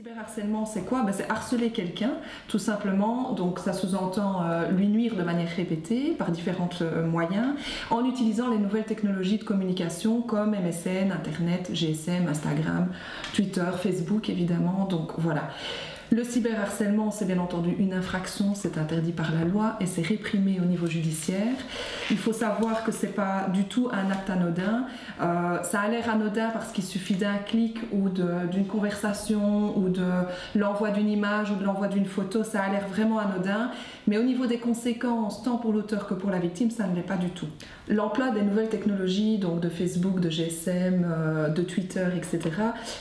cyberharcèlement, c'est quoi? C'est harceler quelqu'un, tout simplement. Donc ça sous-entend lui nuire de manière répétée par différents moyens, en utilisant les nouvelles technologies de communication comme MSN, Internet, GSM, Instagram, Twitter, Facebook évidemment. Donc voilà. Le cyberharcèlement, c'est bien entendu une infraction, c'est interdit par la loi et c'est réprimé au niveau judiciaire. Il faut savoir que c'est pas du tout un acte anodin. Ça a l'air anodin parce qu'il suffit d'un clic ou d'une conversation ou de l'envoi d'une image ou de l'envoi d'une photo, ça a l'air vraiment anodin. Mais au niveau des conséquences, tant pour l'auteur que pour la victime, ça ne l'est pas du tout. L'emploi des nouvelles technologies, donc de Facebook, de GSM, de Twitter, etc.,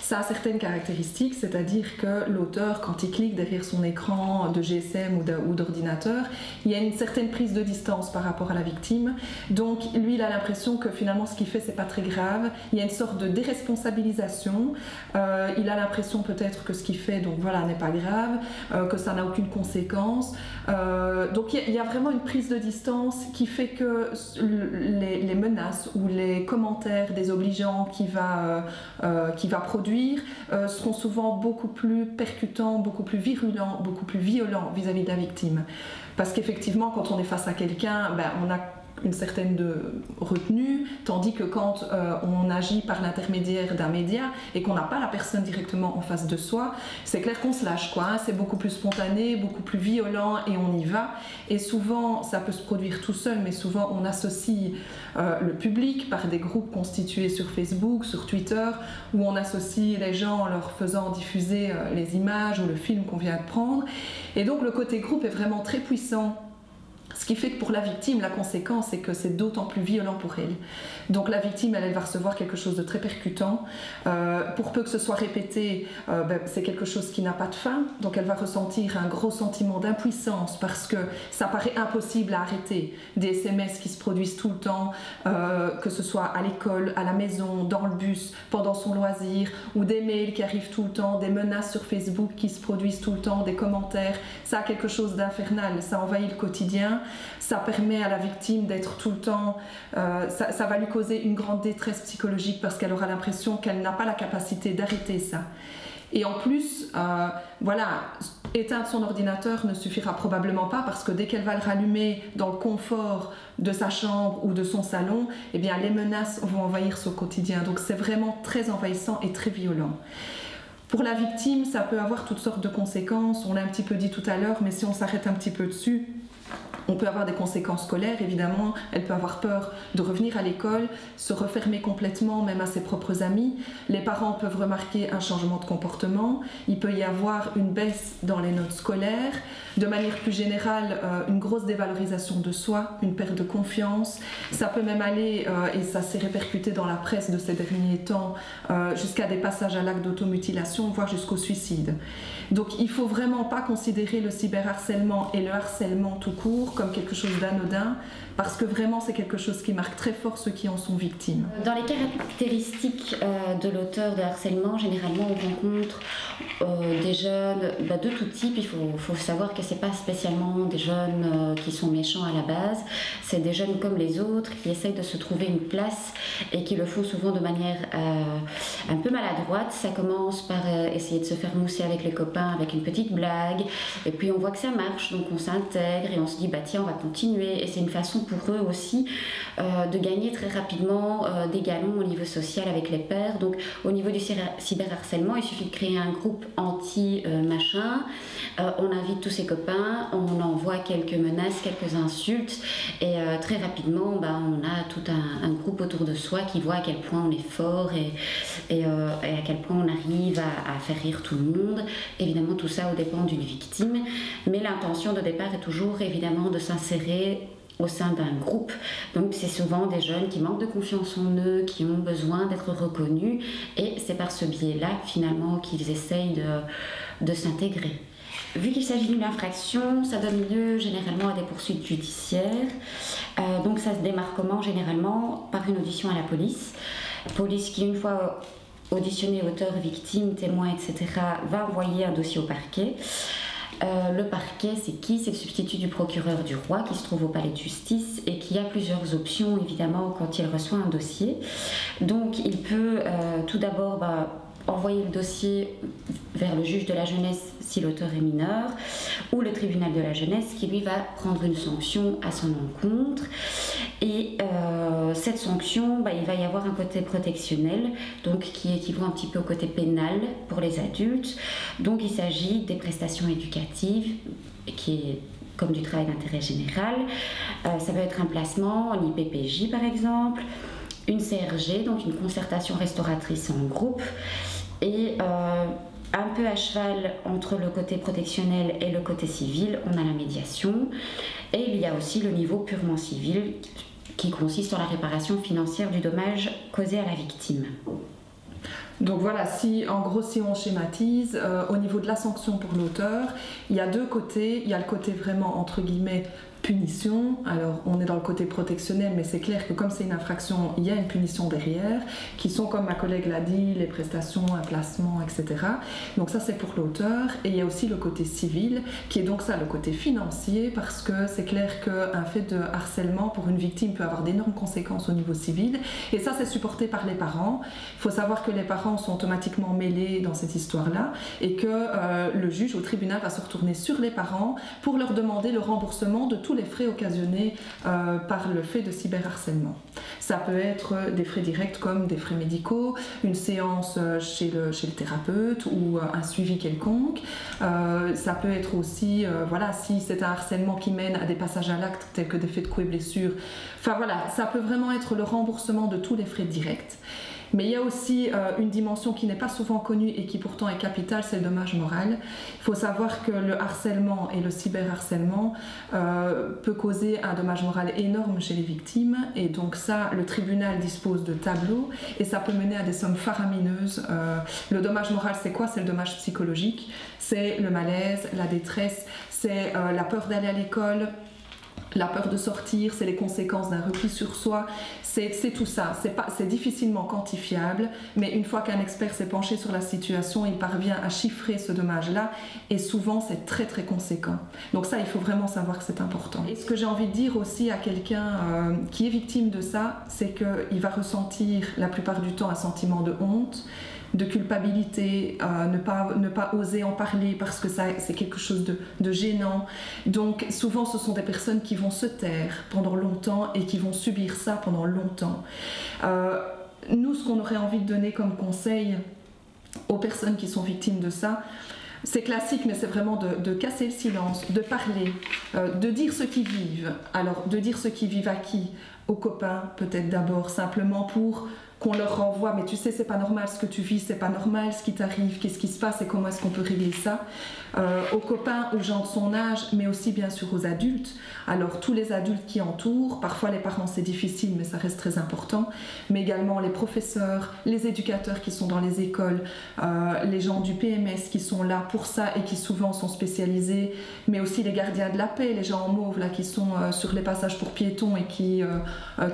ça a certaines caractéristiques, c'est-à-dire que l'auteur, quand il clique derrière son écran de GSM ou d'ordinateur, il y a une certaine prise de distance par rapport à la victime. Donc lui, il a l'impression que finalement ce qu'il fait, c'est pas très grave. Il y a une sorte de déresponsabilisation. Il a l'impression peut-être que ce qu'il fait, donc voilà, n'est pas grave, que ça n'a aucune conséquence. Donc il y a vraiment une prise de distance qui fait que les menaces ou les commentaires désobligeants qu'il va produire seront souvent beaucoup plus percutants, beaucoup plus virulents, beaucoup plus violents vis-à-vis de la victime. Parce qu'effectivement, quand on est face à quelqu'un, on a une certaine retenue, tandis que quand on agit par l'intermédiaire d'un média et qu'on n'a pas la personne directement en face de soi, c'est clair qu'on se lâche, quoi, hein, c'est beaucoup plus spontané, beaucoup plus violent et on y va. Et souvent, ça peut se produire tout seul, mais souvent on associe le public par des groupes constitués sur Facebook, sur Twitter, où on associe les gens en leur faisant diffuser les images ou le film qu'on vient de prendre. Et donc le côté groupe est vraiment très puissant. Ce qui fait que pour la victime, la conséquence, c'est que c'est d'autant plus violent pour elle. Donc la victime, elle va recevoir quelque chose de très percutant. Pour peu que ce soit répété, c'est quelque chose qui n'a pas de fin. Donc elle va ressentir un gros sentiment d'impuissance parce que ça paraît impossible à arrêter. Des SMS qui se produisent tout le temps, que ce soit à l'école, à la maison, dans le bus, pendant son loisir, ou des mails qui arrivent tout le temps, des menaces sur Facebook qui se produisent tout le temps, des commentaires. Ça a quelque chose d'infernal, ça envahit le quotidien. Ça permet à la victime d'être tout le temps, ça va lui causer une grande détresse psychologique parce qu'elle aura l'impression qu'elle n'a pas la capacité d'arrêter ça. Et en plus, voilà, éteindre son ordinateur ne suffira probablement pas parce que dès qu'elle va le rallumer dans le confort de sa chambre ou de son salon, eh bien les menaces vont envahir son quotidien. Donc c'est vraiment très envahissant et très violent. Pour la victime, ça peut avoir toutes sortes de conséquences, on l'a un petit peu dit tout à l'heure, mais si on s'arrête un petit peu dessus, on peut avoir des conséquences scolaires, évidemment. Elle peut avoir peur de revenir à l'école, se refermer complètement, même à ses propres amis. Les parents peuvent remarquer un changement de comportement. Il peut y avoir une baisse dans les notes scolaires. De manière plus générale, une grosse dévalorisation de soi, une perte de confiance. Ça peut même aller, et ça s'est répercuté dans la presse de ces derniers temps, jusqu'à des passages à l'acte d'automutilation, voire jusqu'au suicide. Donc il ne faut vraiment pas considérer le cyberharcèlement et le harcèlement tout court comme quelque chose d'anodin, parce que vraiment c'est quelque chose qui marque très fort ceux qui en sont victimes. Dans les caractéristiques de l'auteur de harcèlement, généralement on rencontre des jeunes de tout type. Il faut savoir que ce n'est pas spécialement des jeunes qui sont méchants à la base, c'est des jeunes comme les autres qui essayent de se trouver une place et qui le font souvent de manière un peu maladroite. Ça commence par essayer de se faire mousser avec les copains avec une petite blague, et puis on voit que ça marche, donc on s'intègre et on se dit tiens, on va continuer, et c'est une façon pour eux aussi de gagner très rapidement des galons au niveau social avec les pairs. Donc au niveau du cyberharcèlement, il suffit de créer un groupe anti-machin, on invite tous ses copains, on envoie quelques menaces, quelques insultes, et très rapidement on a tout un groupe autour de soi qui voit à quel point on est fort et à quel point on arrive à faire rire tout le monde. Évidemment tout ça au dépend d'une victime, mais l'intention de départ est toujours évidemment de s'insérer au sein d'un groupe. Donc c'est souvent des jeunes qui manquent de confiance en eux, qui ont besoin d'être reconnus, et c'est par ce biais-là finalement qu'ils essayent de s'intégrer. Vu qu'il s'agit d'une infraction, ça donne lieu généralement à des poursuites judiciaires. Donc ça se démarque comment? Généralement par une audition à la police. Police qui, une fois auditionné auteur, victime, témoin, etc., va envoyer un dossier au parquet. Le parquet, c'est qui? C'est le substitut du procureur du roi qui se trouve au palais de justice et qui a plusieurs options évidemment quand il reçoit un dossier. Donc il peut tout d'abord envoyer le dossier vers le juge de la jeunesse si l'auteur est mineur, ou le tribunal de la jeunesse qui lui va prendre une sanction à son encontre. Et cette sanction, il va y avoir un côté protectionnel, donc qui équivaut un petit peu au côté pénal pour les adultes. Donc il s'agit des prestations éducatives, qui est comme du travail d'intérêt général. Ça peut être un placement en IPPJ par exemple, une CRG, donc une concertation restauratrice en groupe, et un peu à cheval entre le côté protectionnel et le côté civil, on a la médiation. Et il y a aussi le niveau purement civil qui consiste en la réparation financière du dommage causé à la victime. Donc voilà, si on schématise, au niveau de la sanction pour l'auteur, il y a deux côtés. Il y a le côté vraiment, entre guillemets, punition. Alors on est dans le côté protectionnel, mais c'est clair que comme c'est une infraction, il y a une punition derrière, qui sont, comme ma collègue l'a dit, les prestations, un placement, etc. Donc ça c'est pour l'auteur. Et il y a aussi le côté civil, qui est donc ça, le côté financier, parce que c'est clair qu'un fait de harcèlement pour une victime peut avoir d'énormes conséquences au niveau civil. Et ça c'est supporté par les parents. Il faut savoir que les parents sont automatiquement mêlés dans cette histoire-là, et que le juge au tribunal va se retourner sur les parents pour leur demander le remboursement de tous les frais occasionnés par le fait de cyberharcèlement. Ça peut être des frais directs comme des frais médicaux, une séance chez le thérapeute ou un suivi quelconque. Ça peut être aussi, voilà, si c'est un harcèlement qui mène à des passages à l'acte tels que des faits de coups et blessures. Enfin voilà, ça peut vraiment être le remboursement de tous les frais directs. Mais il y a aussi une dimension qui n'est pas souvent connue et qui pourtant est capitale, c'est le dommage moral. Il faut savoir que le harcèlement et le cyberharcèlement peut causer un dommage moral énorme chez les victimes, et donc ça, le tribunal dispose de tableaux et ça peut mener à des sommes faramineuses. Le dommage moral, c'est quoi? C'est le dommage psychologique, c'est le malaise, la détresse, c'est la peur d'aller à l'école, la peur de sortir, c'est les conséquences d'un repli sur soi, c'est tout ça. C'est difficilement quantifiable, mais une fois qu'un expert s'est penché sur la situation, il parvient à chiffrer ce dommage-là, et souvent c'est très très conséquent. Donc ça, il faut vraiment savoir que c'est important. Et ce que j'ai envie de dire aussi à quelqu'un qui est victime de ça, c'est qu'il va ressentir la plupart du temps un sentiment de honte, de culpabilité, ne pas oser en parler parce que c'est quelque chose de gênant. Donc souvent ce sont des personnes qui vont se taire pendant longtemps et qui vont subir ça pendant longtemps. Nous, ce qu'on aurait envie de donner comme conseil aux personnes qui sont victimes de ça, c'est classique, mais c'est vraiment de casser le silence, de parler, de dire ce qu'ils vivent. Alors, de dire ce qu'ils vivent à qui? Aux copains, peut-être d'abord, simplement pour qu'on leur renvoie, mais tu sais, c'est pas normal ce que tu vis, c'est pas normal ce qui t'arrive, qu'est-ce qui se passe et comment est-ce qu'on peut régler ça? Aux copains, aux gens de son âge, mais aussi bien sûr aux adultes. Alors tous les adultes qui entourent, parfois les parents c'est difficile, mais ça reste très important, mais également les professeurs, les éducateurs qui sont dans les écoles, les gens du PMS qui sont là pour ça et qui souvent sont spécialisés, mais aussi les gardiens de la paix, les gens en mauve là qui sont sur les passages pour piétons et qui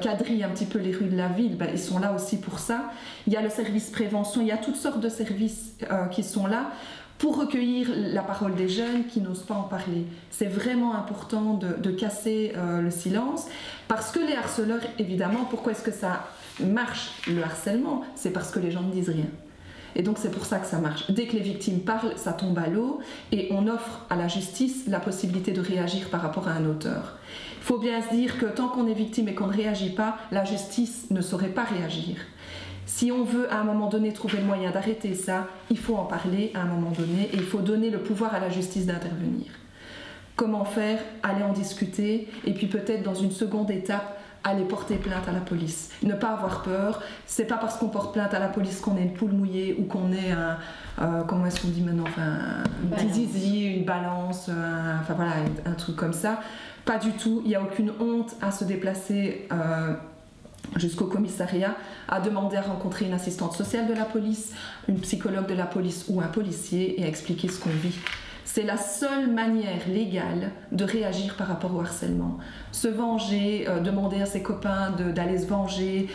quadrillent un petit peu les rues de la ville, ils sont là aussi pour ça. Il y a le service prévention, il y a toutes sortes de services qui sont là pour recueillir la parole des jeunes qui n'osent pas en parler. C'est vraiment important de casser le silence, parce que les harceleurs, évidemment, pourquoi est-ce que ça marche, le harcèlement? C'est parce que les gens ne disent rien. Et donc c'est pour ça que ça marche. Dès que les victimes parlent, ça tombe à l'eau et on offre à la justice la possibilité de réagir par rapport à un auteur. Il faut bien se dire que tant qu'on est victime et qu'on ne réagit pas, la justice ne saurait pas réagir. Si on veut à un moment donné trouver le moyen d'arrêter ça, il faut en parler à un moment donné et il faut donner le pouvoir à la justice d'intervenir. Comment faire? Aller en discuter et puis peut-être dans une seconde étape, aller porter plainte à la police. Ne pas avoir peur, c'est pas parce qu'on porte plainte à la police qu'on est une poule mouillée ou qu'on est comment est-ce qu'on dit maintenant, un petit zizi, une balance, un truc comme ça. Pas du tout, il n'y a aucune honte à se déplacer jusqu'au commissariat, à demander à rencontrer une assistante sociale de la police, une psychologue de la police ou un policier et à expliquer ce qu'on vit. C'est la seule manière légale de réagir par rapport au harcèlement. Se venger, demander à ses copains d'aller se venger,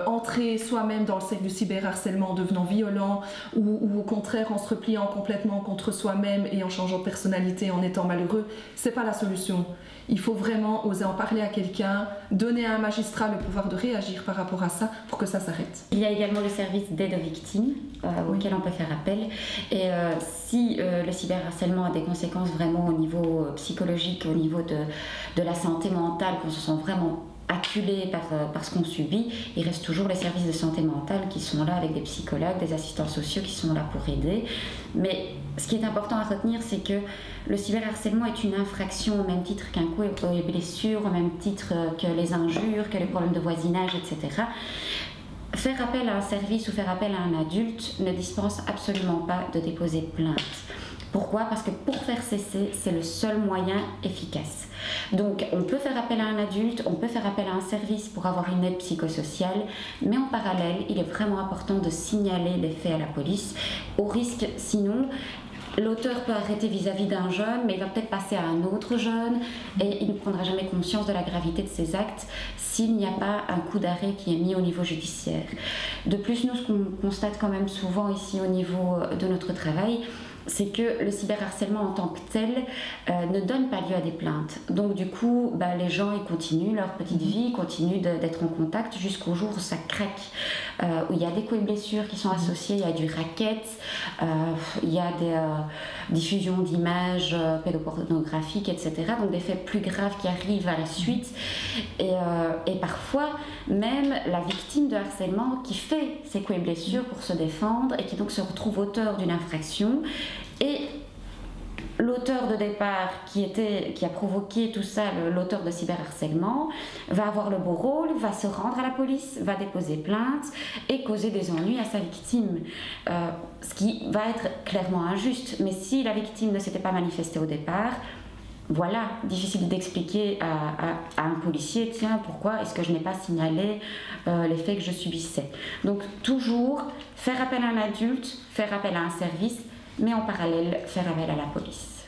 entrer soi-même dans le cercle du cyberharcèlement en devenant violent ou au contraire en se repliant complètement contre soi-même et en changeant de personnalité, en étant malheureux, c'est pas la solution. Il faut vraiment oser en parler à quelqu'un, donner à un magistrat le pouvoir de réagir par rapport à ça pour que ça s'arrête. Il y a également le service d'aide aux victimes auquel on peut faire appel. Et si le cyberharcèlement a des conséquences vraiment au niveau psychologique, au niveau de la santé mentale, qu'on se sent vraiment acculé par ce qu'on subit, il reste toujours les services de santé mentale qui sont là avec des psychologues, des assistants sociaux qui sont là pour aider. Mais ce qui est important à retenir, c'est que le cyberharcèlement est une infraction au même titre qu'un coup et blessure, au même titre que les injures, que les problèmes de voisinage, etc. Faire appel à un service ou faire appel à un adulte ne dispense absolument pas de déposer plainte. Pourquoi ? Parce que pour faire cesser, c'est le seul moyen efficace. Donc, on peut faire appel à un adulte, on peut faire appel à un service pour avoir une aide psychosociale, mais en parallèle, il est vraiment important de signaler les faits à la police, au risque, sinon, l'auteur peut arrêter vis-à-vis d'un jeune, mais il va peut-être passer à un autre jeune et il ne prendra jamais conscience de la gravité de ses actes s'il n'y a pas un coup d'arrêt qui est mis au niveau judiciaire. De plus, nous, ce qu'on constate quand même souvent ici au niveau de notre travail, c'est que le cyberharcèlement en tant que tel ne donne pas lieu à des plaintes. Donc du coup, les gens ils continuent leur petite vie, ils continuent d'être en contact jusqu'au jour où ça craque, où il y a des coups et blessures qui sont associés, il y a du racket, il y a des diffusions d'images pédopornographiques, etc. Donc des faits plus graves qui arrivent à la suite. Et parfois, même la victime de harcèlement qui fait ces coups et blessures pour se défendre et qui donc se retrouve auteur d'une infraction. Et l'auteur de départ qui a provoqué tout ça, l'auteur de cyberharcèlement, va avoir le beau rôle, va se rendre à la police, va déposer plainte et causer des ennuis à sa victime. Ce qui va être clairement injuste. Mais si la victime ne s'était pas manifestée au départ, voilà, difficile d'expliquer à un policier, tiens, pourquoi est-ce que je n'ai pas signalé les faits que je subissais. Donc toujours faire appel à un adulte, faire appel à un service, mais en parallèle faire appel à la police.